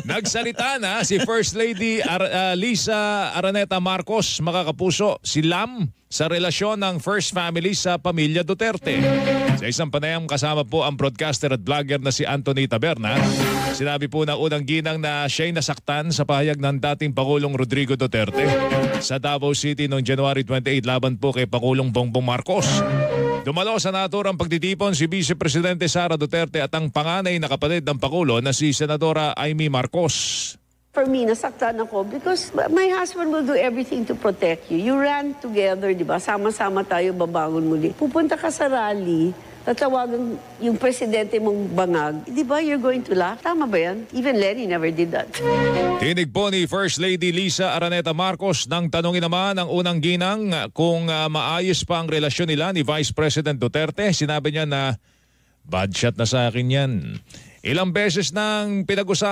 Nagsalita na si First Lady Lisa Araneta Marcos, mga kapuso, si Lam sa relasyon ng First Family sa pamilya Duterte. Sa isang panayam kasama po ang broadcaster at vlogger na si Anthony Taberna, sinabi po ng unang ginang na siya'y nasaktan sa pahayag ng dating Pangulong Rodrigo Duterte sa Davao City noong January 28 laban po kay Pangulong Bongbong Marcos. Dumalo sa naturang pagtitipon si Vice Presidente Sara Duterte at ang panganay na kapatid ng Pangulo na si Senadora Amy Marcos. For me, nasaktan ako because my husband will do everything to protect you. You ran together, di ba? Sama-sama tayo babangon muli. Pupunta ka sa rally, tatawagan yung presidente mong bangag. Di ba, you're going to laugh? Tama ba yan? Even Lenny never did that. Tinig po ni First Lady Lisa Araneta Marcos nang tanongin naman ang unang ginang kung maayos pa ang relasyon nila ni Vice President Duterte. Sinabi niya na bad shot na sa akin yan. Ilang beses nang pinag-usapan